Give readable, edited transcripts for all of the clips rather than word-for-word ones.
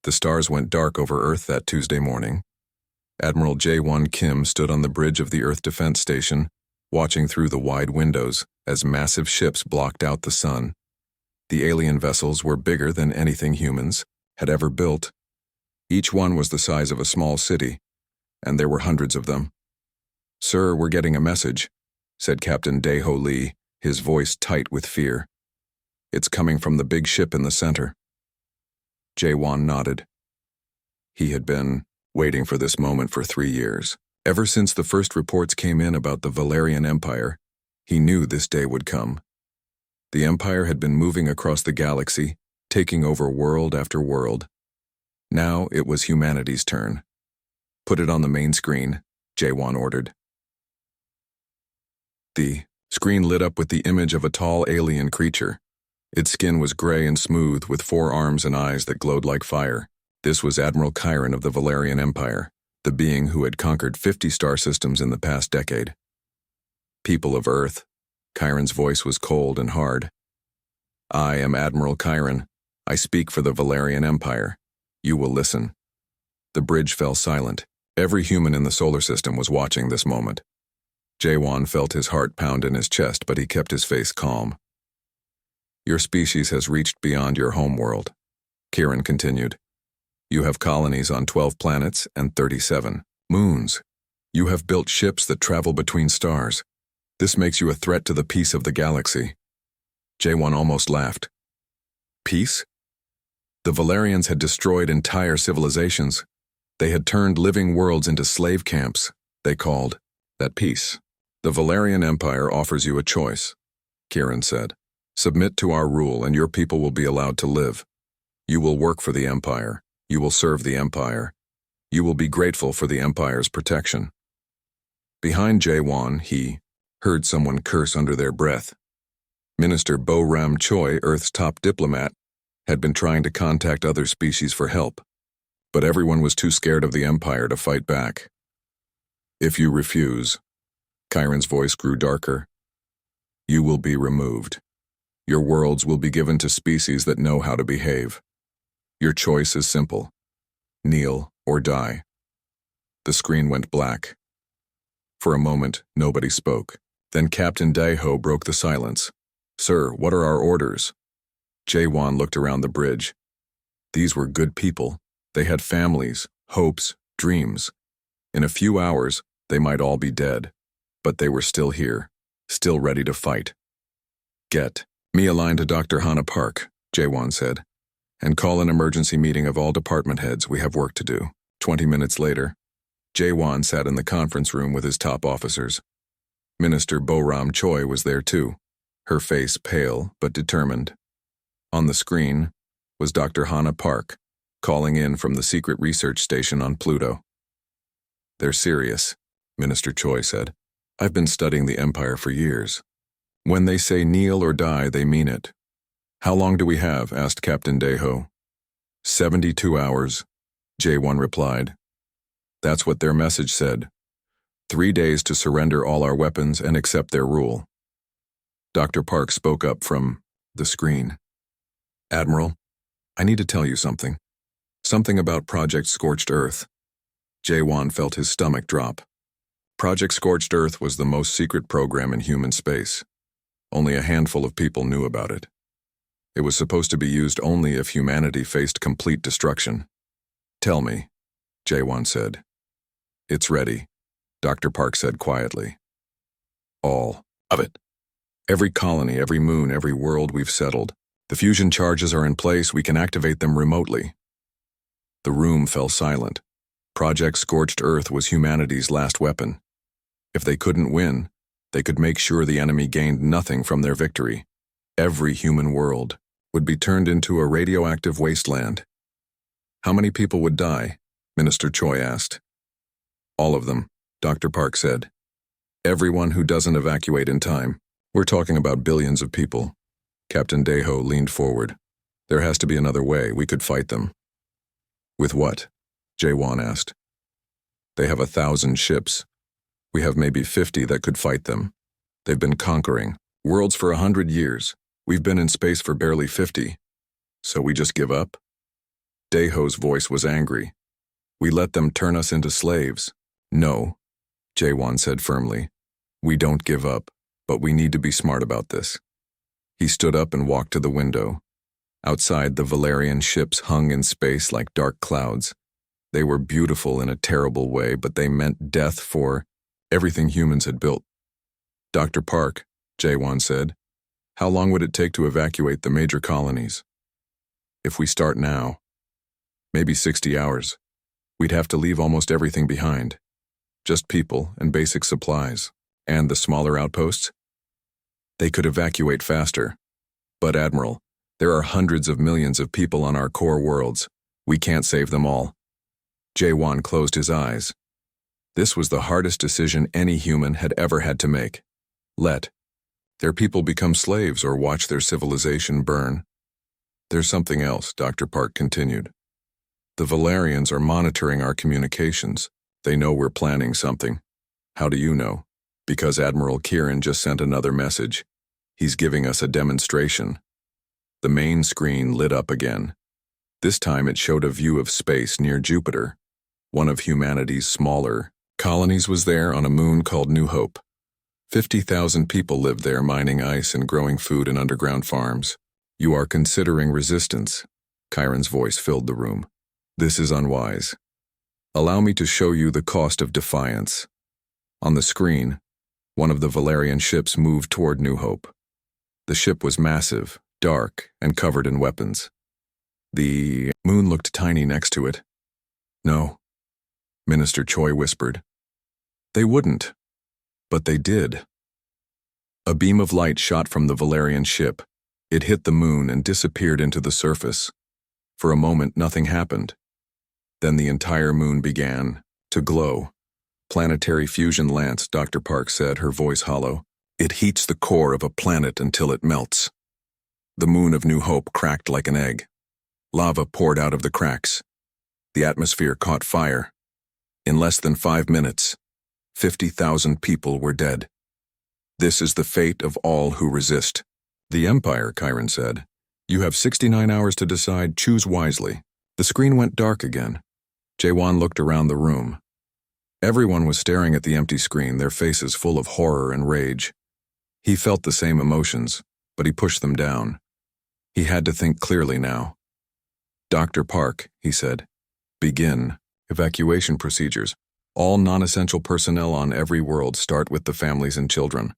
The stars went dark over Earth that Tuesday morning. Admiral Jae-won Kim stood on the bridge of the Earth Defense Station, watching through the wide windows as massive ships blocked out the sun. The alien vessels were bigger than anything humans had ever built. Each one was the size of a small city, and there were hundreds of them. "Sir, we're getting a message," said Captain Dae-ho Lee, his voice tight with fear. "It's coming from the big ship in the center." Jae-won nodded. He had been waiting for this moment for 3 years. Ever since the first reports came in about the Valerian Empire, he knew this day would come. The Empire had been moving across the galaxy, taking over world after world. Now it was humanity's turn. "Put it on the main screen," Jae-won ordered. The screen lit up with the image of a tall alien creature. Its skin was gray and smooth, with 4 arms and eyes that glowed like fire. This was Admiral Chiron of the Valerian Empire, the being who had conquered 50 star systems in the past decade. "People of Earth," Chiron's voice was cold and hard. "I am Admiral Chiron. I speak for the Valerian Empire. You will listen." The bridge fell silent. Every human in the solar system was watching this moment. Jae-won felt his heart pound in his chest, but he kept his face calm. "Your species has reached beyond your home world," Chiron continued. "You have colonies on 12 planets and 37 moons. You have built ships that travel between stars. This makes you a threat to the peace of the galaxy." Jae-won almost laughed. Peace? The Valerians had destroyed entire civilizations. They had turned living worlds into slave camps. They called that peace. "The Valerian Empire offers you a choice," Chiron said. "Submit to our rule and your people will be allowed to live. You will work for the Empire. You will serve the Empire. You will be grateful for the Empire's protection." Behind Jae-won, he heard someone curse under their breath. Minister Bo-ram Choi, Earth's top diplomat, had been trying to contact other species for help, but everyone was too scared of the Empire to fight back. "If you refuse," Chiron's voice grew darker, "you will be removed. Your worlds will be given to species that know how to behave. Your choice is simple. Kneel or die." The screen went black. For a moment, nobody spoke. Then Captain Dae-ho broke the silence. "Sir, what are our orders?" Jae-won looked around the bridge. These were good people. They had families, hopes, dreams. In a few hours, they might all be dead. But they were still here, still ready to fight. "Get me a line to Dr. Hana Park," Jae-won said, "and call an emergency meeting of all department heads. We have work to do." 20 minutes later, Jae-won sat in the conference room with his top officers. Minister Bo-ram Choi was there too, her face pale but determined. On the screen was Dr. Hana Park, calling in from the secret research station on Pluto. "They're serious," Minister Choi said. "I've been studying the Empire for years. When they say kneel or die, they mean it." "How long do we have?" asked Captain Dae-ho. 72 hours, Jae-won replied. "That's what their message said. 3 days to surrender all our weapons and accept their rule." Dr. Park spoke up from the screen. "Admiral, I need to tell you something. Something about Project Scorched Earth." Jae-won felt his stomach drop. Project Scorched Earth was the most secret program in human space. Only a handful of people knew about it. It was supposed to be used only if humanity faced complete destruction. "Tell me," Jae-won said. "It's ready," Dr. Park said quietly. "All of it. Every colony, every moon, every world we've settled. The fusion charges are in place. We can activate them remotely." The room fell silent. Project Scorched Earth was humanity's last weapon. If they couldn't win, they could make sure the enemy gained nothing from their victory. Every human world would be turned into a radioactive wasteland. "How many people would die?" Minister Choi asked. "All of them," Dr. Park said. "Everyone who doesn't evacuate in time. We're talking about billions of people." Captain Dae-ho leaned forward. "There has to be another way. We could fight them." "With what?" Jae-won asked. "They have 1,000 ships. We have maybe 50 that could fight them. They've been conquering worlds for 100 years. We've been in space for barely 50. So we just give up?" Daho's voice was angry. We let them turn us into slaves. No, Jaewon said firmly. We don't give up, but we need to be smart about this. He stood up and walked to the window. Outside, the Valerian ships hung in space like dark clouds. They were beautiful in a terrible way, but they meant death for everything humans had built. Dr. Park, Jaewon said, how long would it take to evacuate the major colonies? If we start now, maybe 60 hours. We'd have to leave almost everything behind. Just people and basic supplies. And the smaller outposts? They could evacuate faster. But Admiral, there are hundreds of millions of people on our core worlds. We can't save them all. Jaewon closed his eyes. This was the hardest decision any human had ever had to make. Let their people become slaves or watch their civilization burn. There's something else, Dr. Park continued. The Valerians are monitoring our communications. They know we're planning something. How do you know? Because Admiral Kieran just sent another message. He's giving us a demonstration. The main screen lit up again. This time it showed a view of space near Jupiter. One of humanity's smaller colonies was there on a moon called New Hope. 50,000 people lived there mining ice and growing food in underground farms. You are considering resistance. Kieran's voice filled the room. This is unwise. Allow me to show you the cost of defiance. On the screen, one of the Valerian ships moved toward New Hope. The ship was massive, dark, and covered in weapons. The moon looked tiny next to it. No, Minister Choi whispered. They wouldn't, but they did. A beam of light shot from the Valerian ship. It hit the moon and disappeared into the surface. For a moment, nothing happened. Then the entire moon began to glow. Planetary fusion, Lance, Dr. Park said, her voice hollow. It heats the core of a planet until it melts. The moon of New Hope cracked like an egg. Lava poured out of the cracks. The atmosphere caught fire. In less than 5 minutes, 50,000 people were dead. This is the fate of all who resist. The Empire, Kieran said. You have 69 hours to decide. Choose wisely. The screen went dark again. Jaewon looked around the room. Everyone was staring at the empty screen, their faces full of horror and rage. He felt the same emotions, but he pushed them down. He had to think clearly now. Dr. Park, he said, begin evacuation procedures. All non-essential personnel on every world start with the families and children.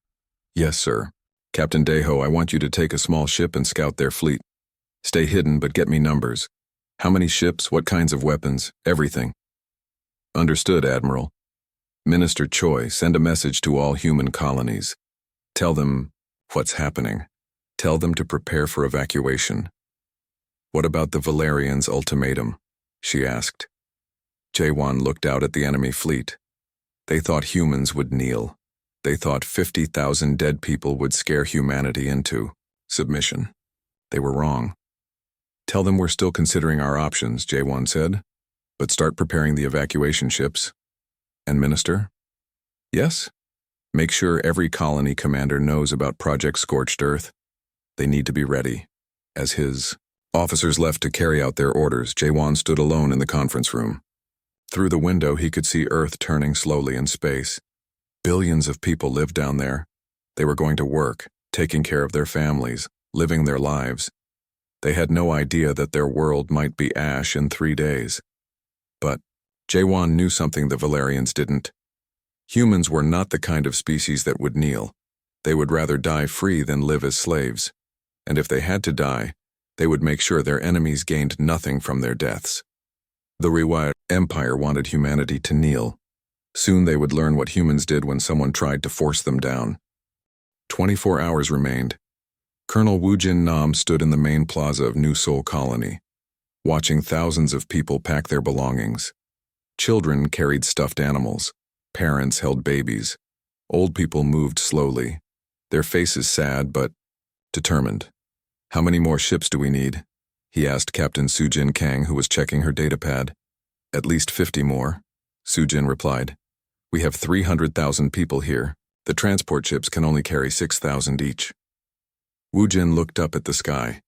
Yes, sir. Captain Daho, I want you to take a small ship and scout their fleet. Stay hidden, but get me numbers. How many ships, what kinds of weapons, everything. Understood, Admiral. Minister Choi, send a message to all human colonies. Tell them what's happening. Tell them to prepare for evacuation. What about the Valerians' ultimatum? She asked. Jaewon looked out at the enemy fleet. They thought humans would kneel. They thought 50,000 dead people would scare humanity into submission. They were wrong. Tell them we're still considering our options, Jaewon said, but start preparing the evacuation ships. And Minister? Yes? Make sure every colony commander knows about Project Scorched Earth. They need to be ready. As his officers left to carry out their orders, Jaewon stood alone in the conference room. Through the window, he could see Earth turning slowly in space. Billions of people lived down there. They were going to work, taking care of their families, living their lives. They had no idea that their world might be ash in 3 days. But Jaewon knew something the Valerians didn't. Humans were not the kind of species that would kneel. They would rather die free than live as slaves. And if they had to die, they would make sure their enemies gained nothing from their deaths. The HFY Empire wanted humanity to kneel. Soon they would learn what humans did when someone tried to force them down. 24 hours remained. Colonel Woojin Nam stood in the main plaza of New Seoul Colony, watching thousands of people pack their belongings. Children carried stuffed animals. Parents held babies. Old people moved slowly, their faces sad but determined. How many more ships do we need? He asked Captain Sujin Kang, who was checking her datapad. At least 50 more, Sujin replied. We have 300,000 people here. The transport ships can only carry 6,000 each. Woojin looked up at the sky.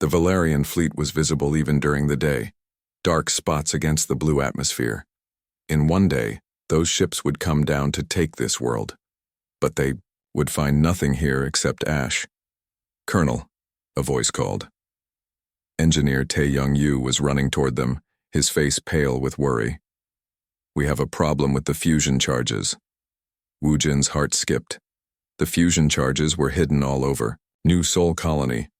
The Valerian fleet was visible even during the day. dark spots against the blue atmosphere. In one day, those ships would come down to take this world. But they would find nothing here except ash. "Colonel," a voice called. Engineer Tae-Young-yu was running toward them, his face pale with worry. "We have a problem with the fusion charges." Woo Jin's heart skipped. The fusion charges were hidden all over New Sol Colony.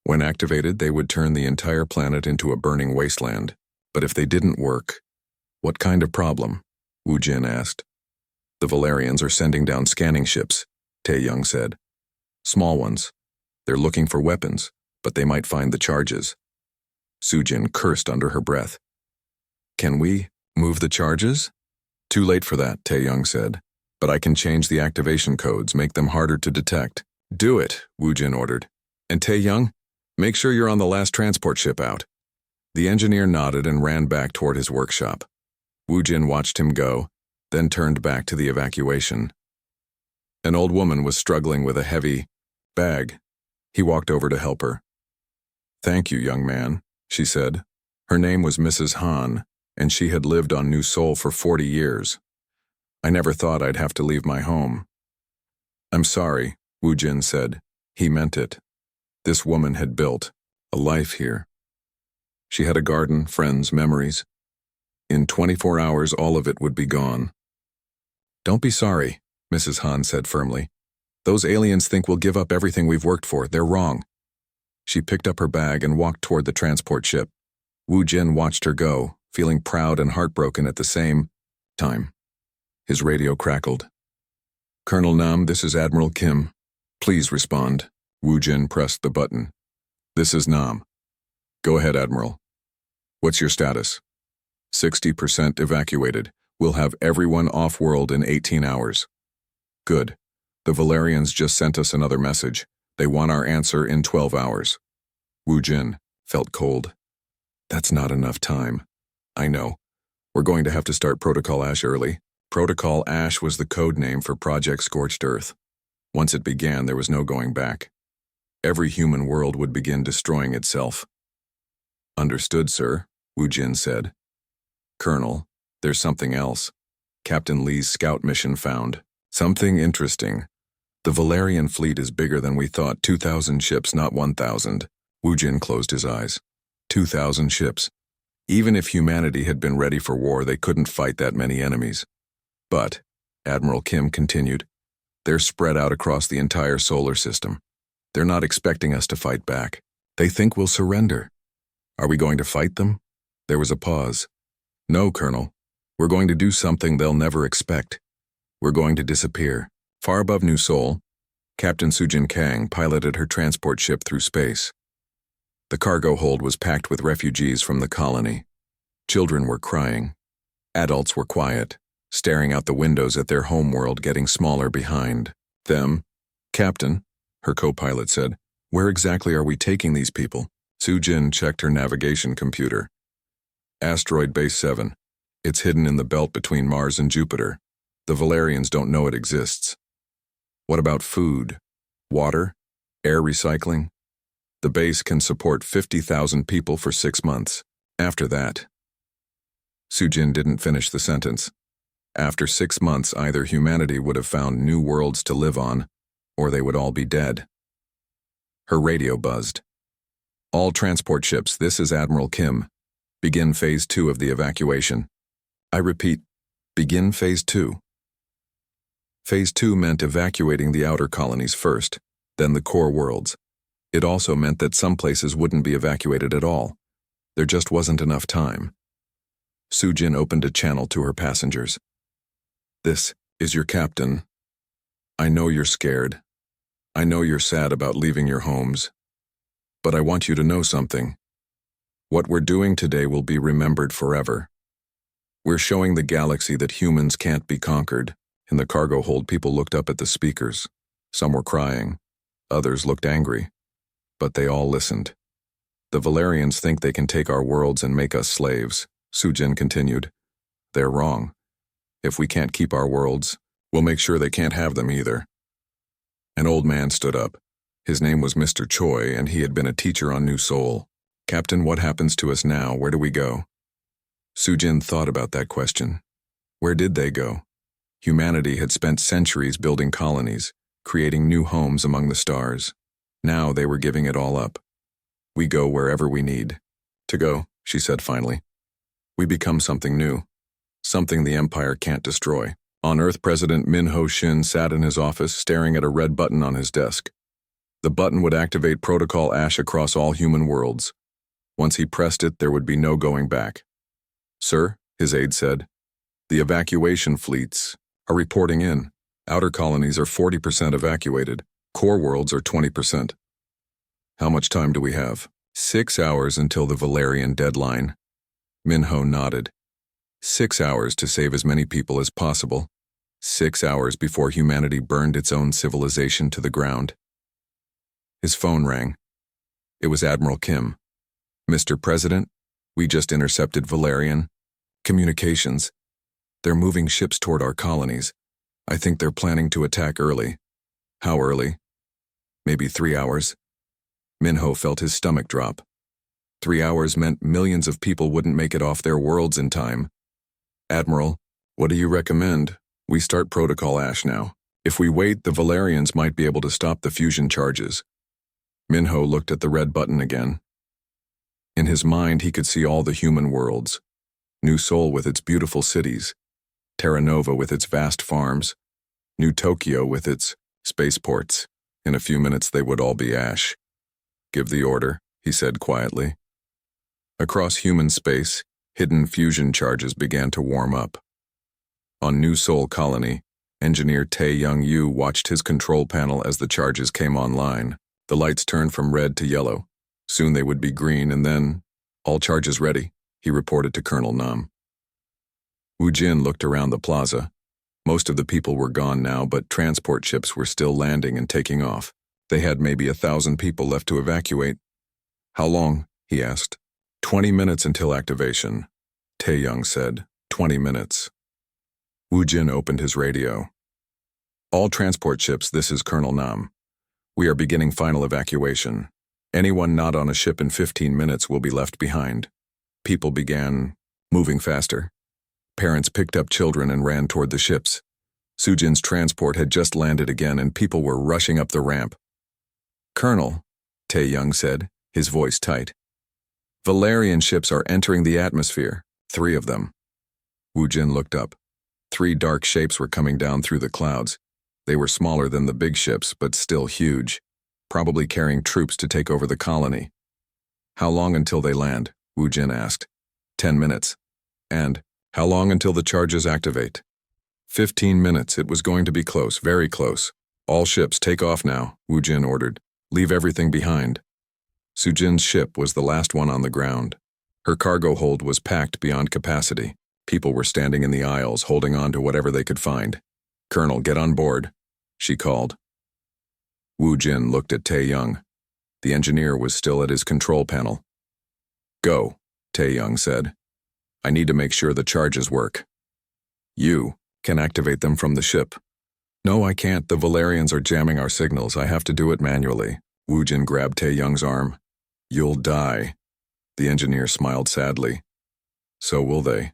When activated, they would turn the entire planet into a burning wasteland. But if they didn't work, what kind of problem? Woo Jin asked. "The Valerians are sending down scanning ships," Tae-Young said. "Small ones. They're looking for weapons, but they might find the charges." Sujin cursed under her breath. "Can we move the charges?" "Too late for that," Tae-Young said. "But I can change the activation codes, make them harder to detect." "Do it," Woo Jin ordered. "And Tae-Young, make sure you're on the last transport ship out." The engineer nodded and ran back toward his workshop. Woo Jin watched him go, then turned back to the evacuation. An old woman was struggling with a heavy bag. He walked over to help her. "Thank you, young man," she said. Her name was Mrs. Han, and she had lived on New Seoul for 40 years. "I never thought I'd have to leave my home." "I'm sorry," Woo Jin said. He meant it. This woman had built a life here. She had a garden, friends, memories. In 24 hours, all of it would be gone. "Don't be sorry," Mrs. Han said firmly. "Those aliens think we'll give up everything we've worked for. They're wrong." She picked up her bag and walked toward the transport ship. Woo Jin watched her go, feeling proud and heartbroken at the same time. His radio crackled. "Colonel Nam, this is Admiral Kim. Please respond." Woo Jin pressed the button. "This is Nam." "Go ahead, Admiral. What's your status?" 60% evacuated. We'll have everyone off-world in 18 hours. "Good. The Valerians just sent us another message. They want our answer in 12 hours. Woo Jin felt cold. "That's not enough time." "I know. We're going to have to start Protocol Ash early." Protocol Ash was the code name for Project Scorched Earth. Once it began, there was no going back. Every human world would begin destroying itself. "Understood, sir," Woo Jin said. "Colonel, there's something else. Captain Lee's scout mission found something interesting. The Valerian fleet is bigger than we thought. 2,000 ships, not 1,000. Woo Jin closed his eyes. 2,000 ships. Even if humanity had been ready for war, they couldn't fight that many enemies. But, Admiral Kim continued, they're spread out across the entire solar system. They're not expecting us to fight back. They think we'll surrender. Are we going to fight them?" There was a pause. "No, Colonel. We're going to do something they'll never expect. We're going to disappear." Far above New Seoul, Captain Sujin Kang piloted her transport ship through space. The cargo hold was packed with refugees from the colony. Children were crying. Adults were quiet, staring out the windows at their homeworld getting smaller behind them. "Captain," her co-pilot said, "where exactly are we taking these people?" Sujin checked her navigation computer. "Asteroid Base 7. It's hidden in the belt between Mars and Jupiter. The Valerians don't know it exists." "What about food? Water? Air recycling?" "The base can support 50,000 people for 6 months. After that..." Sujin didn't finish the sentence. After 6 months, either humanity would have found new worlds to live on, or they would all be dead. Her radio buzzed. "All transport ships, this is Admiral Kim. Begin Phase 2 of the evacuation." "I repeat, begin Phase 2. Phase 2 meant evacuating the outer colonies first, then the core worlds. It also meant that some places wouldn't be evacuated at all. There just wasn't enough time. Sujin opened a channel to her passengers. "This is your captain. I know you're scared. I know you're sad about leaving your homes. But I want you to know something. What we're doing today will be remembered forever. We're showing the galaxy that humans can't be conquered." In the cargo hold, people looked up at the speakers. Some were crying. Others looked angry. But they all listened. "The Valerians think they can take our worlds and make us slaves," Sujin continued. "They're wrong. If we can't keep our worlds, we'll make sure they can't have them either." An old man stood up. His name was Mr. Choi, and he had been a teacher on New Seoul. "Captain, what happens to us now? Where do we go?" Sujin thought about that question. Where did they go? Humanity had spent centuries building colonies, creating new homes among the stars. Now they were giving it all up. We go wherever we need to go, she said finally. We become something new, something the Empire can't destroy. On Earth, President Min Ho-shin sat in his office staring at a red button on his desk. The button would activate Protocol Ash across all human worlds. Once he pressed it, there would be no going back. Sir, his aide said, the evacuation fleets are reporting in. Outer colonies are 40% evacuated. Core worlds are 20%. How much time do we have? 6 hours until the Valerian deadline. Minho nodded. 6 hours to save as many people as possible. 6 hours before humanity burned its own civilization to the ground. His phone rang. It was Admiral Kim. Mr. President, we just intercepted Valerian. Communications. They're moving ships toward our colonies. I think they're planning to attack early. How early? Maybe 3 hours. Minho felt his stomach drop. 3 hours meant millions of people wouldn't make it off their worlds in time. Admiral, what do you recommend? We start Protocol Ash now. If we wait, the Valerians might be able to stop the fusion charges. Minho looked at the red button again. In his mind, he could see all the human worlds. New Seoul with its beautiful cities. Terra Nova with its vast farms. New Tokyo with its spaceports. In a few minutes, they would all be ash. Give the order, he said quietly. Across human space, hidden fusion charges began to warm up. On New Seoul Colony, engineer Tae Young-yu watched his control panel as the charges came online. The lights turned from red to yellow. Soon they would be green, and then, all charges ready, he reported to Colonel Nam. Woo Jin looked around the plaza. Most of the people were gone now, but transport ships were still landing and taking off. They had maybe 1,000 people left to evacuate. How long? He asked. 20 minutes until activation. Tae-young said. 20 minutes. Woo Jin opened his radio. All transport ships, this is Colonel Nam. We are beginning final evacuation. Anyone not on a ship in 15 minutes will be left behind. People began moving faster. Parents picked up children and ran toward the ships. Sujin's transport had just landed again and people were rushing up the ramp. Colonel, Tae-young said, his voice tight. Valerian ships are entering the atmosphere, 3 of them. Woo Jin looked up. 3 dark shapes were coming down through the clouds. They were smaller than the big ships, but still huge, probably carrying troops to take over the colony. How long until they land? Woo Jin asked. 10 minutes. And, how long until the charges activate? 15 minutes. It was going to be close, very close. All ships take off now, Woo Jin ordered. Leave everything behind. Sujin's ship was the last one on the ground. Her cargo hold was packed beyond capacity. People were standing in the aisles, holding on to whatever they could find. Colonel, get on board, she called. Woo Jin looked at Tae-young. The engineer was still at his control panel. Go, Tae-young said. I need to make sure the charges work. You can activate them from the ship. No, I can't. The Valerians are jamming our signals. I have to do it manually. Woo Jin grabbed Tae-young's arm. You'll die. The engineer smiled sadly. So will they.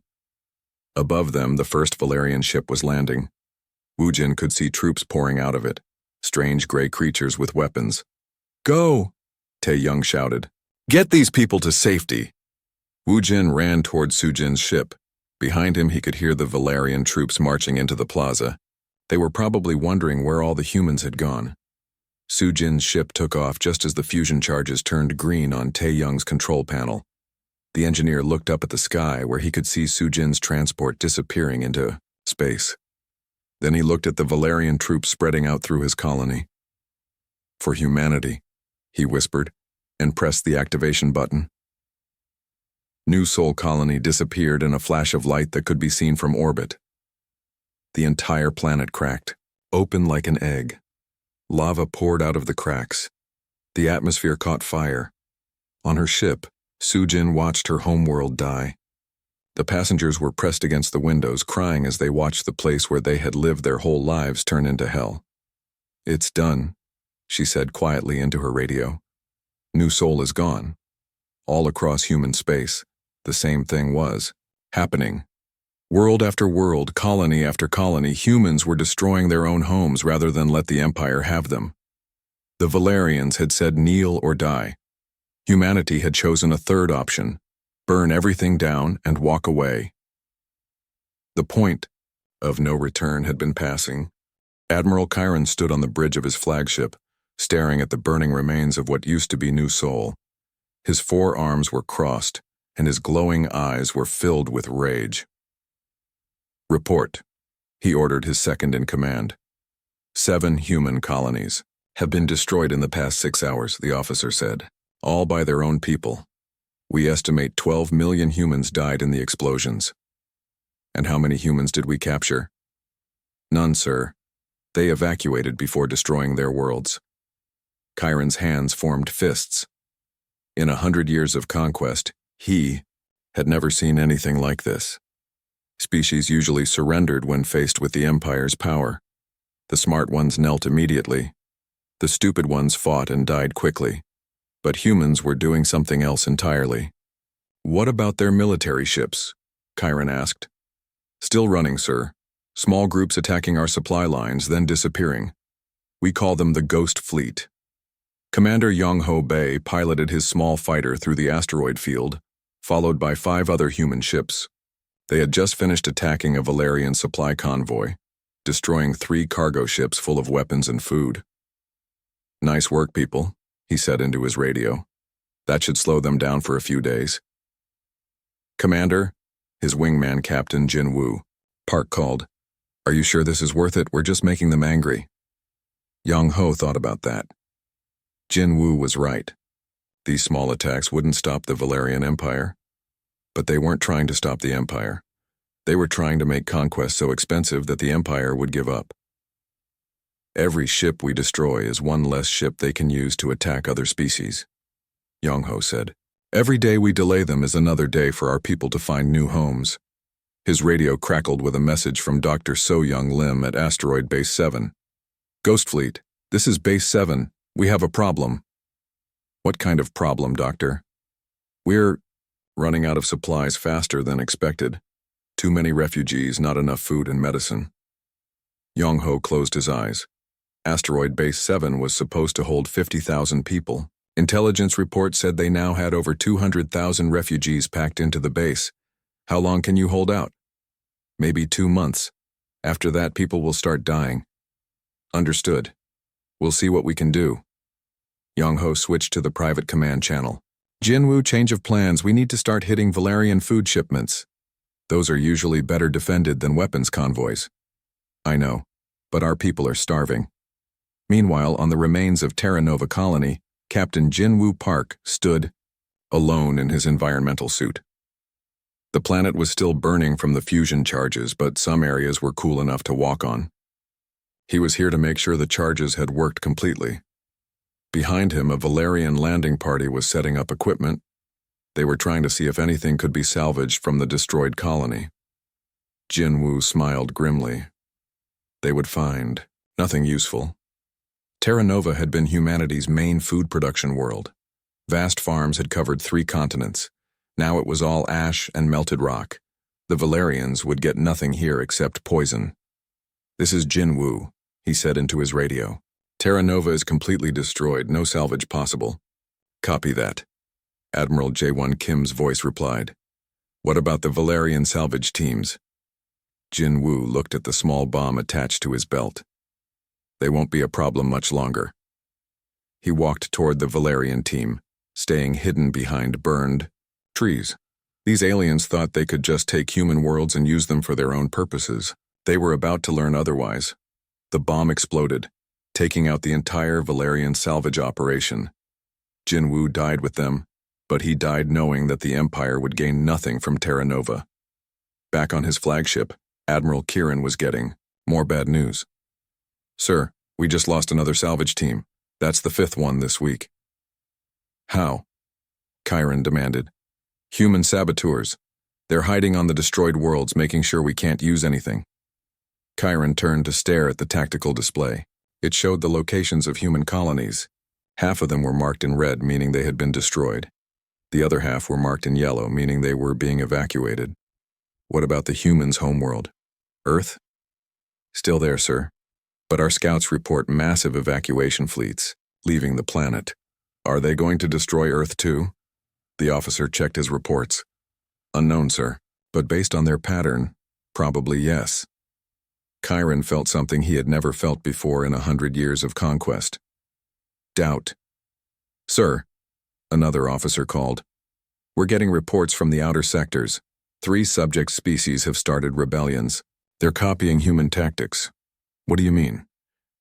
Above them, the first Valerian ship was landing. Woo Jin could see troops pouring out of it, strange gray creatures with weapons. Go! Tae-young shouted. Get these people to safety! Woo Jin ran toward Sujin's ship. Behind him, he could hear the Valerian troops marching into the plaza. They were probably wondering where all the humans had gone. Sujin's ship took off just as the fusion charges turned green on Tae-young's control panel. The engineer looked up at the sky where he could see Sujin's transport disappearing into space. Then he looked at the Valerian troops spreading out through his colony. For humanity, he whispered, and pressed the activation button. New Seoul Colony disappeared in a flash of light that could be seen from orbit. The entire planet cracked, open like an egg. Lava poured out of the cracks. The atmosphere caught fire. On her ship, Sujin watched her homeworld die. The passengers were pressed against the windows, crying as they watched the place where they had lived their whole lives turn into hell. It's done, she said quietly into her radio. New Seoul is gone. All across human space, the same thing was happening. World after world, colony after colony, humans were destroying their own homes rather than let the Empire have them. The Valerians had said kneel or die. Humanity had chosen a third option: burn everything down and walk away. The point of no return had been passing. Admiral Chiron stood on the bridge of his flagship, staring at the burning remains of what used to be New Sol. His forearms were crossed, and his glowing eyes were filled with rage. "Report," he ordered his second-in-command. 7 human colonies have been destroyed in the past 6 hours, the officer said, all by their own people. We estimate 12 million humans died in the explosions. And how many humans did we capture? None, sir. They evacuated before destroying their worlds. Chiron's hands formed fists. In 100 years of conquest, he had never seen anything like this. Species usually surrendered when faced with the Empire's power. The smart ones knelt immediately. The stupid ones fought and died quickly. But humans were doing something else entirely. "What about their military ships?" Chiron asked. "Still running, sir. Small groups attacking our supply lines, then disappearing. We call them the Ghost Fleet." Commander Yong-Ho Bei piloted his small fighter through the asteroid field, followed by 5 other human ships. They had just finished attacking a Valerian supply convoy, destroying 3 cargo ships full of weapons and food. "Nice work, people," he said into his radio. "That should slow them down for a few days." "Commander," his wingman Captain Jin Woo, Park called. "Are you sure this is worth it? We're just making them angry." Yang-Ho thought about that. Jin Woo was right. These small attacks wouldn't stop the Valerian Empire. But they weren't trying to stop the Empire. They were trying to make conquest so expensive that the Empire would give up. "Every ship we destroy is one less ship they can use to attack other species," Yong-Ho said. "Every day we delay them is another day for our people to find new homes." His radio crackled with a message from Dr. So-Young Lim at Asteroid Base 7. "Ghost Fleet, this is Base 7. We have a problem." "What kind of problem, Doctor?" "We're running out of supplies faster than expected. Too many refugees, not enough food and medicine." Yong-Ho closed his eyes. Asteroid Base 7 was supposed to hold 50,000 people. Intelligence reports said they now had over 200,000 refugees packed into the base. How long can you hold out? Maybe 2 months. After that, people will start dying. Understood. We'll see what we can do. Yong-Ho switched to the private command channel. "Jinwoo, change of plans. We need to start hitting Valerian food shipments. Those are usually better defended than weapons convoys." "I know, but our people are starving." Meanwhile, on the remains of Terra Nova Colony, Captain Jinwoo Park stood alone in his environmental suit. The planet was still burning from the fusion charges, but some areas were cool enough to walk on. He was here to make sure the charges had worked completely. Behind him, a Valerian landing party was setting up equipment. They were trying to see if anything could be salvaged from the destroyed colony. Jinwoo smiled grimly. They would find nothing useful. Terra Nova had been humanity's main food production world. Vast farms had covered 3 continents. Now it was all ash and melted rock. The Valerians would get nothing here except poison. "This is Jinwoo," he said into his radio. "Terra Nova is completely destroyed, no salvage possible." "Copy that," Admiral J1 Kim's voice replied. "What about the Valerian salvage teams?" Jinwoo looked at the small bomb attached to his belt. "They won't be a problem much longer." He walked toward the Valerian team, staying hidden behind burned trees. These aliens thought they could just take human worlds and use them for their own purposes. They were about to learn otherwise. The bomb exploded, taking out the entire Valerian salvage operation. Jinwoo died with them, but he died knowing that the Empire would gain nothing from Terra Nova. Back on his flagship, Admiral Kieran was getting more bad news. "Sir, we just lost another salvage team. That's the 5th one this week." "How?" Chiron demanded. "Human saboteurs. They're hiding on the destroyed worlds, making sure we can't use anything." Chiron turned to stare at the tactical display. It showed the locations of human colonies. Half of them were marked in red, meaning they had been destroyed. The other half were marked in yellow, meaning they were being evacuated. What about the humans' homeworld? Earth? Still there, sir. But our scouts report massive evacuation fleets, leaving the planet. Are they going to destroy Earth too? The officer checked his reports. Unknown, sir, but based on their pattern, probably yes. Chiron felt something he had never felt before in 100 years of conquest. Doubt. Sir, another officer called. We're getting reports from the outer sectors. 3 subject species have started rebellions. They're copying human tactics. What do you mean?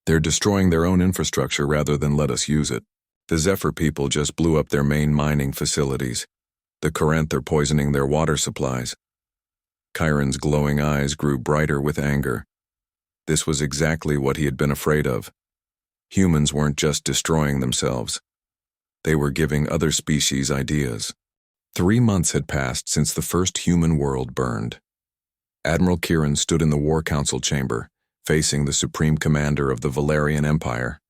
They're destroying their own infrastructure rather than let us use it. The Zephyr people just blew up their main mining facilities. The Corinth are poisoning their water supplies. Chiron's glowing eyes grew brighter with anger. This was exactly what he had been afraid of. Humans weren't just destroying themselves. They were giving other species ideas. 3 months had passed since the first human world burned. Admiral Kieran stood in the War Council chamber, facing the Supreme Commander of the Valerian Empire.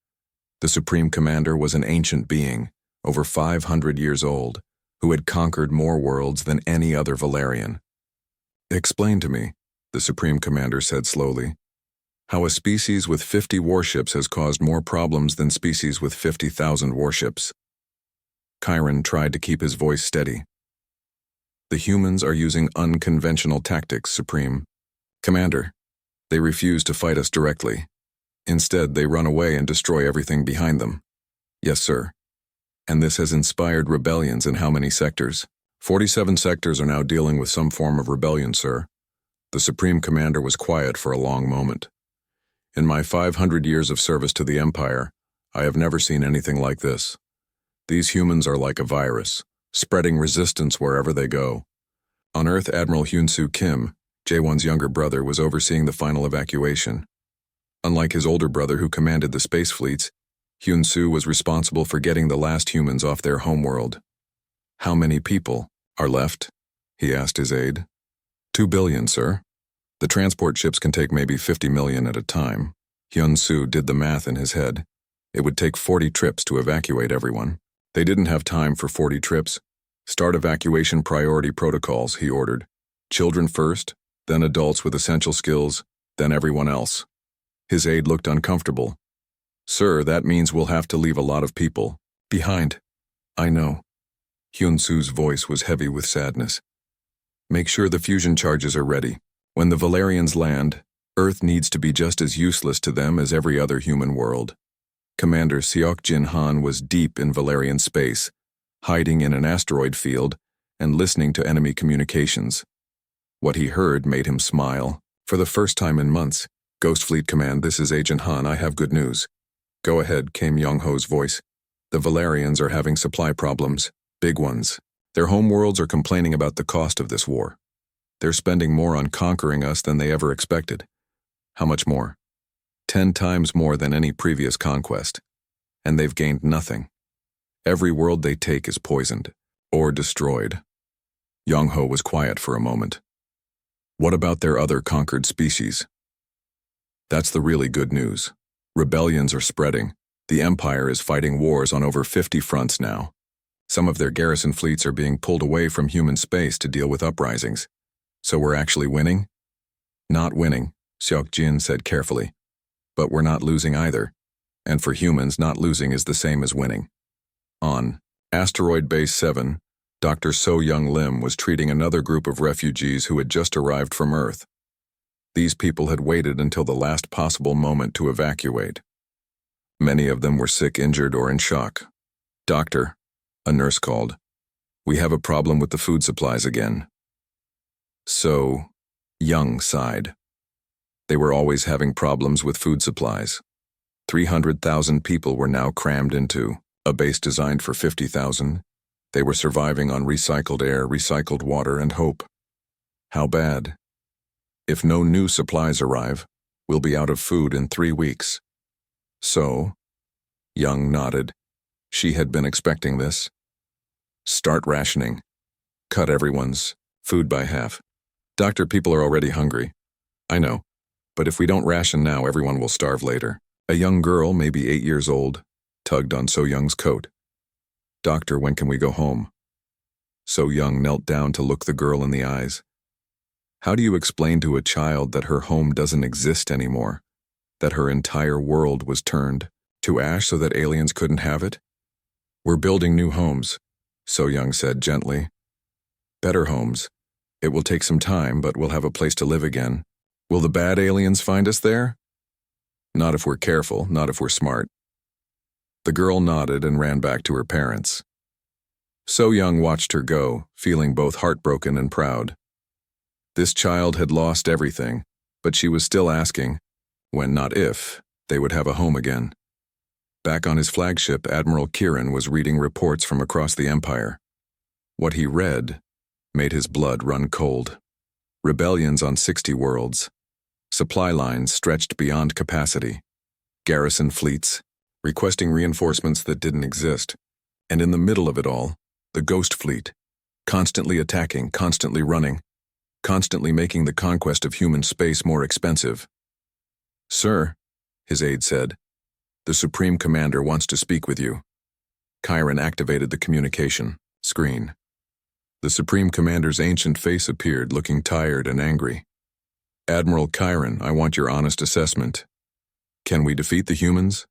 The Supreme Commander was an ancient being, over 500 years old, who had conquered more worlds than any other Valerian. Explain to me, the Supreme Commander said slowly, how a species with 50 warships has caused more problems than species with 50,000 warships. Chiron tried to keep his voice steady. The humans are using unconventional tactics, Supreme. Commander, they refuse to fight us directly. Instead, they run away and destroy everything behind them. Yes, sir. And this has inspired rebellions in how many sectors? 47 sectors are now dealing with some form of rebellion, sir. The Supreme Commander was quiet for a long moment. In my 500 years of service to the Empire, I have never seen anything like this. These humans are like a virus, spreading resistance wherever they go. On Earth, Admiral Hyun-Soo Kim, Jae-won's younger brother, was overseeing the final evacuation. Unlike his older brother who commanded the space fleets, Hyun-Soo was responsible for getting the last humans off their homeworld. How many people are left? He asked his aide. 2 billion, sir. The transport ships can take maybe 50 million at a time. Hyun-Soo did the math in his head. It would take 40 trips to evacuate everyone. They didn't have time for 40 trips. Start evacuation priority protocols, he ordered. Children first, then adults with essential skills, then everyone else. His aide looked uncomfortable. Sir, that means we'll have to leave a lot of people behind. I know. Hyun-Soo's voice was heavy with sadness. Make sure the fusion charges are ready. When the Valerians land, Earth needs to be just as useless to them as every other human world. Commander Seok-Jin Han was deep in Valerian space, hiding in an asteroid field and listening to enemy communications. What he heard made him smile. For the first time in months, Ghost Fleet Command, this is Agent Han, I have good news. Go ahead, came Young-ho's voice. The Valerians are having supply problems, big ones. Their homeworlds are complaining about the cost of this war. They're spending more on conquering us than they ever expected. How much more? 10 times more than any previous conquest. And they've gained nothing. Every world they take is poisoned or destroyed. Young-ho was quiet for a moment. What about their other conquered species? That's the really good news. Rebellions are spreading. The Empire is fighting wars on over 50 fronts now. Some of their garrison fleets are being pulled away from human space to deal with uprisings. So we're actually winning? Not winning, Seok-Jin said carefully. But we're not losing either. And for humans, not losing is the same as winning. On Asteroid Base 7, Dr. So-Young Lim was treating another group of refugees who had just arrived from Earth. These people had waited until the last possible moment to evacuate. Many of them were sick, injured, or in shock. Doctor, a nurse called. We have a problem with the food supplies again. So-Young sighed. They were always having problems with food supplies. 300,000 people were now crammed into a base designed for 50,000. They were surviving on recycled air, recycled water, and hope. How bad? If no new supplies arrive, we'll be out of food in 3 weeks. So? Young nodded. She had been expecting this. Start rationing. Cut everyone's food by half. Doctor, people are already hungry. I know. But if we don't ration now, everyone will starve later. A young girl, maybe 8 years old, tugged on So-Young's coat. Doctor, when can we go home? So-Young knelt down to look the girl in the eyes. How do you explain to a child that her home doesn't exist anymore? That her entire world was turned to ash so that aliens couldn't have it? We're building new homes, So Young said gently. Better homes. It will take some time, but we'll have a place to live again. Will the bad aliens find us there? Not if we're careful, not if we're smart. The girl nodded and ran back to her parents. So Young watched her go, feeling both heartbroken and proud. This child had lost everything, but she was still asking, when not if, they would have a home again. Back on his flagship, Admiral Kieran was reading reports from across the Empire. What he read made his blood run cold. Rebellions on 60 worlds. Supply lines stretched beyond capacity. Garrison fleets, requesting reinforcements that didn't exist. And in the middle of it all, the Ghost Fleet, constantly attacking, constantly running, constantly making the conquest of human space more expensive. "Sir," his aide said, "the Supreme Commander wants to speak with you." Kieran activated the communication screen. The Supreme Commander's ancient face appeared, looking tired and angry. "Admiral Kieran, I want your honest assessment. Can we defeat the humans?"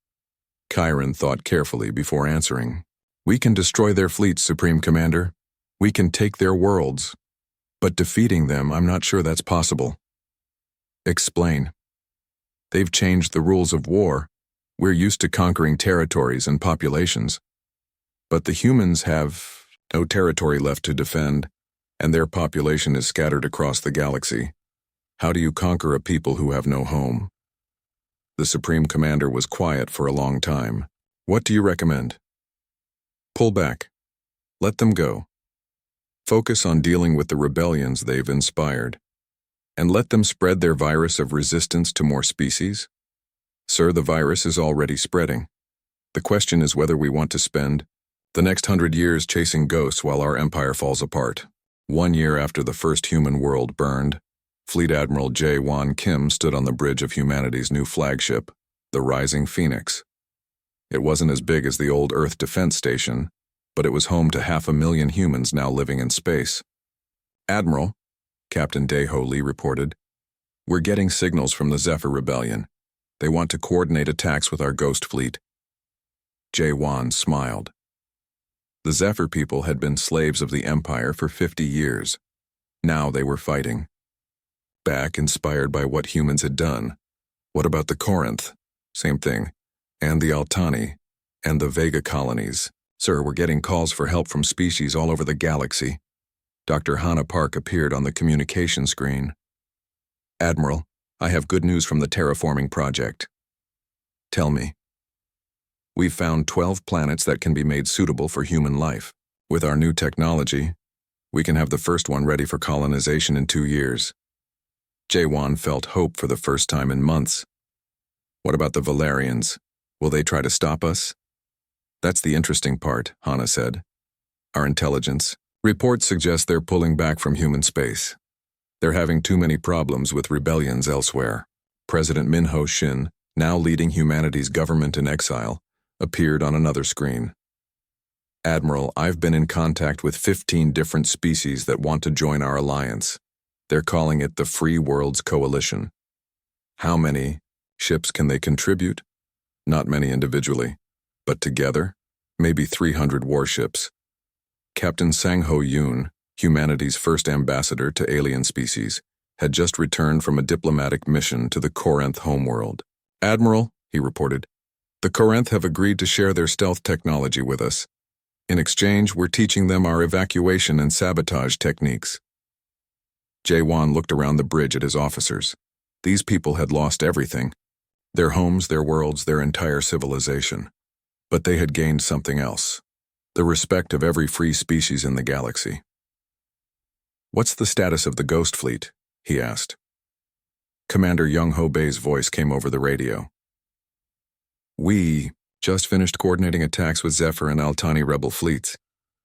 Kieran thought carefully before answering. "We can destroy their fleets, Supreme Commander. We can take their worlds. But defeating them, I'm not sure that's possible." "Explain." "They've changed the rules of war. We're used to conquering territories and populations. But the humans have no territory left to defend, and their population is scattered across the galaxy. How do you conquer a people who have no home?" The Supreme Commander was quiet for a long time. "What do you recommend?" "Pull back. Let them go. Focus on dealing with the rebellions they've inspired. And let them spread their virus of resistance to more species? Sir, the virus is already spreading. The question is whether we want to spend the next 100 years chasing ghosts while our empire falls apart." 1 year after the first human world burned, Fleet Admiral J. Wan Kim stood on the bridge of humanity's new flagship, the Rising Phoenix. It wasn't as big as the old Earth Defense Station, but it was home to 500,000 humans now living in space. "Admiral," Captain Daeho Lee reported, "we're getting signals from the Zephyr Rebellion. They want to coordinate attacks with our Ghost Fleet." J. Wan smiled. The Zephyr people had been slaves of the Empire for 50 years. Now they were fighting. Back, inspired by what humans had done. What about the Corinth? Same thing. And the Altani. And the Vega colonies. "Sir, we're getting calls for help from species all over the galaxy." Dr. Hannah Park appeared on the communication screen. "Admiral, I have good news from the terraforming project." "Tell me." "We've found 12 planets that can be made suitable for human life. With our new technology, we can have the first one ready for colonization in 2 years." Jaewon felt hope for the first time in months. "What about the Valerians? Will they try to stop us?" "That's the interesting part," Hannah said. "Our intelligence. Reports suggest they're pulling back from human space. They're having too many problems with rebellions elsewhere." President Minho Shin, now leading humanity's government in exile, appeared on another screen. "Admiral, I've been in contact with 15 different species that want to join our alliance. They're calling it the Free Worlds Coalition. How many ships can they contribute? Not many individually, but together, maybe 300 warships." Captain Sang-Ho Yoon, humanity's first ambassador to alien species, had just returned from a diplomatic mission to the Corinth homeworld. "Admiral," he reported, "the Corinth have agreed to share their stealth technology with us. In exchange, we're teaching them our evacuation and sabotage techniques." Jaewon looked around the bridge at his officers. These people had lost everything. Their homes, their worlds, their entire civilization. But they had gained something else. The respect of every free species in the galaxy. "What's the status of the Ghost Fleet?" he asked. Commander Young Ho Bei's voice came over the radio. "We just finished coordinating attacks with Zephyr and Altani rebel fleets.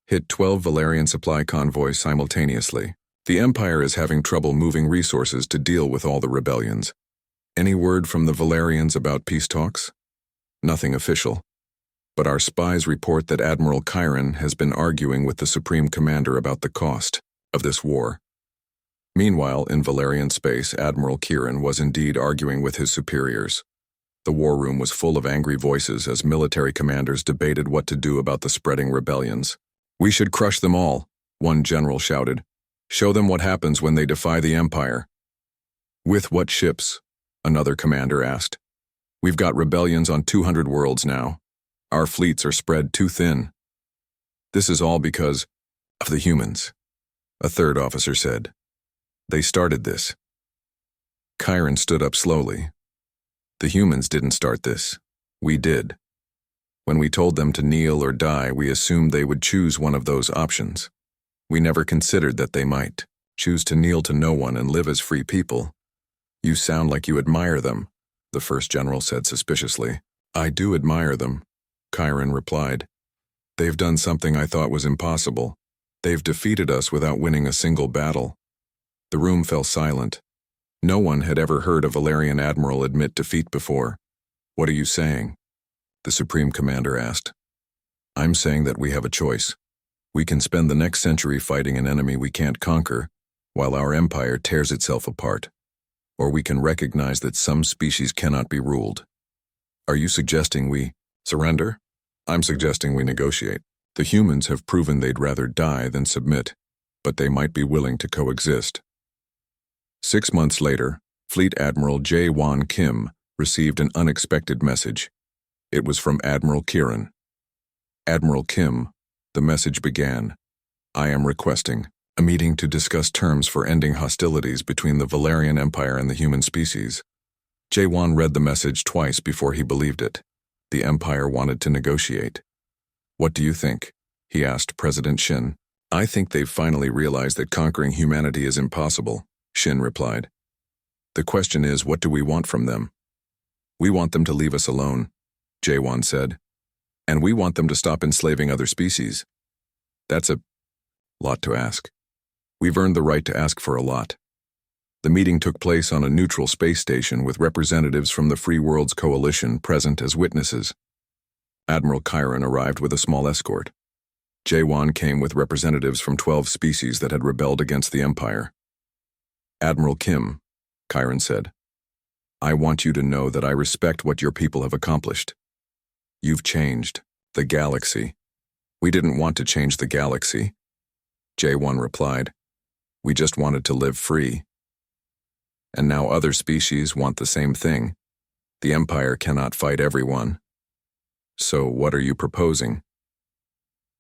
Hit 12 Valerian supply convoys simultaneously. The Empire is having trouble moving resources to deal with all the rebellions. Any word from the Valerians about peace talks?" "Nothing official. But our spies report that Admiral Kieran has been arguing with the Supreme Commander about the cost of this war. Meanwhile, in Valerian space, Admiral Kieran was indeed arguing with his superiors. The war room was full of angry voices as military commanders debated what to do about the spreading rebellions. "We should crush them all," one general shouted. "Show them what happens when they defy the Empire." "With what ships?" another commander asked. "We've got rebellions on 200 worlds now. Our fleets are spread too thin." "This is all because of the humans," a third officer said. "They started this." Chiron stood up slowly. "The humans didn't start this. We did. When we told them to kneel or die, we assumed they would choose one of those options. We never considered that they might choose to kneel to no one and live as free people." "You sound like you admire them," the first general said suspiciously. "I do admire them," Chiron replied. "They've done something I thought was impossible. They've defeated us without winning a single battle." The room fell silent. No one had ever heard a Valerian admiral admit defeat before. "What are you saying?" the Supreme Commander asked. "I'm saying that we have a choice. We can spend the next century fighting an enemy we can't conquer, while our empire tears itself apart. Or we can recognize that some species cannot be ruled." "Are you suggesting we surrender?" "I'm suggesting we negotiate. The humans have proven they'd rather die than submit, but they might be willing to coexist." 6 months later, Fleet Admiral Jae-won Kim received an unexpected message. It was from Admiral Kieran. "Admiral Kim," the message began, "I am requesting a meeting to discuss terms for ending hostilities between the Valerian Empire and the human species." Jae-won read the message twice before he believed it. The Empire wanted to negotiate. "What do you think?" he asked President Shin. "I think they've finally realized that conquering humanity is impossible," Shin replied. "The question is, what do we want from them?" "We want them to leave us alone," Jae-won said. "And we want them to stop enslaving other species." "That's a lot to ask. We've earned the right to ask for a lot." The meeting took place on a neutral space station with representatives from the Free Worlds Coalition present as witnesses. Admiral Chiron arrived with a small escort. Jae-won came with representatives from 12 species that had rebelled against the Empire. "Admiral Kim," Chiron said, "I want you to know that I respect what your people have accomplished. You've changed the galaxy." "We didn't want to change the galaxy," Jae-won replied. "We just wanted to live free. And now other species want the same thing. The Empire cannot fight everyone. So what are you proposing?"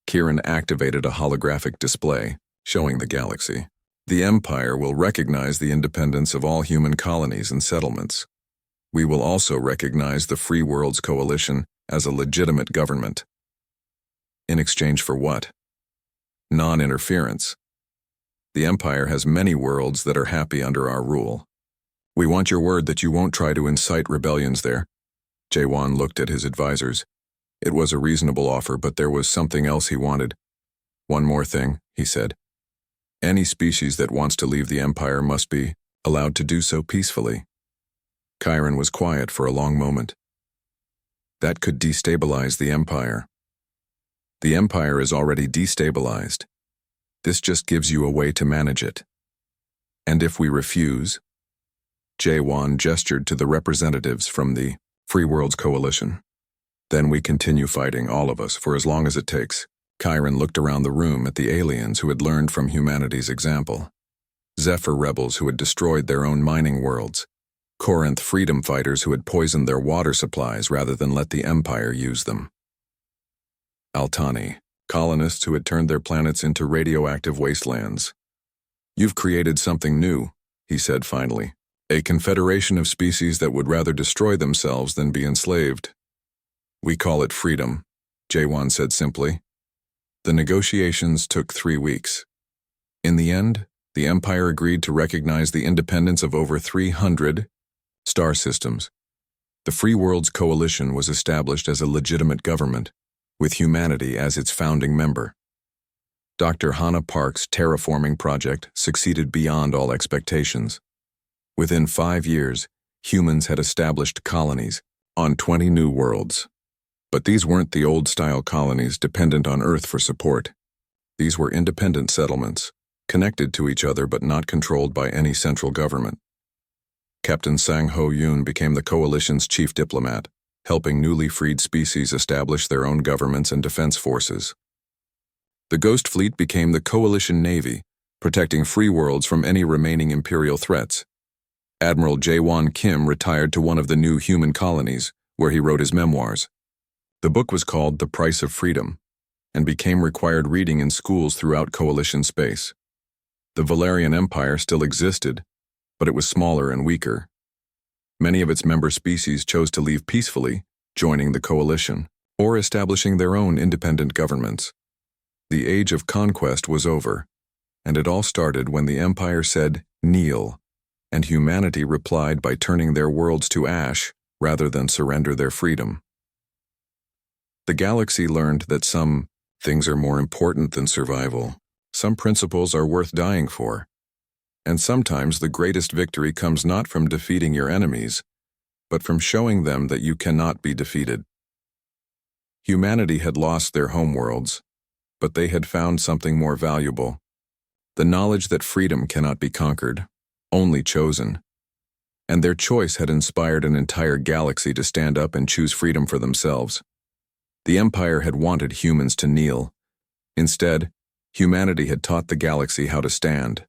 Kieran activated a holographic display, showing the galaxy. "The Empire will recognize the independence of all human colonies and settlements. We will also recognize the Free Worlds Coalition as a legitimate government." "In exchange for what?" "Non-interference. The Empire has many worlds that are happy under our rule. We want your word that you won't try to incite rebellions there." Jae-won looked at his advisors. It was a reasonable offer, but there was something else he wanted. "One more thing," he said. "Any species that wants to leave the Empire must be allowed to do so peacefully." Chiron was quiet for a long moment. "That could destabilize the Empire." "The Empire is already destabilized. This just gives you a way to manage it." "And if we refuse?" Jae-won gestured to the representatives from the Free Worlds Coalition. "Then we continue fighting, all of us, for as long as it takes." Chiron looked around the room at the aliens who had learned from humanity's example. Zephyr rebels who had destroyed their own mining worlds. Corinth freedom fighters who had poisoned their water supplies rather than let the Empire use them. Altani, colonists who had turned their planets into radioactive wastelands. "You've created something new," he said finally. "A confederation of species that would rather destroy themselves than be enslaved." "We call it freedom," Jae-won said simply. The negotiations took 3 weeks. In the end, the Empire agreed to recognize the independence of over 300 star systems. The Free Worlds Coalition was established as a legitimate government, with humanity as its founding member. Dr. Hannah Park's terraforming project succeeded beyond all expectations. Within 5 years, humans had established colonies on 20 new worlds. But these weren't the old-style colonies dependent on Earth for support. These were independent settlements, connected to each other but not controlled by any central government. Captain Sang Ho Yoon became the coalition's chief diplomat, helping newly freed species establish their own governments and defense forces. The Ghost Fleet became the coalition navy, protecting free worlds from any remaining imperial threats. Admiral Jae-won Kim retired to one of the new human colonies, where he wrote his memoirs. The book was called The Price of Freedom, and became required reading in schools throughout coalition space. The Valerian Empire still existed, but it was smaller and weaker. Many of its member species chose to leave peacefully, joining the coalition, or establishing their own independent governments. The age of conquest was over, and it all started when the Empire said, "Kneel," and humanity replied by turning their worlds to ash rather than surrender their freedom. The galaxy learned that some things are more important than survival. Some principles are worth dying for. And sometimes the greatest victory comes not from defeating your enemies, but from showing them that you cannot be defeated. Humanity had lost their homeworlds, but they had found something more valuable: the knowledge that freedom cannot be conquered, only chosen. And their choice had inspired an entire galaxy to stand up and choose freedom for themselves. The Empire had wanted humans to kneel. Instead, humanity had taught the galaxy how to stand.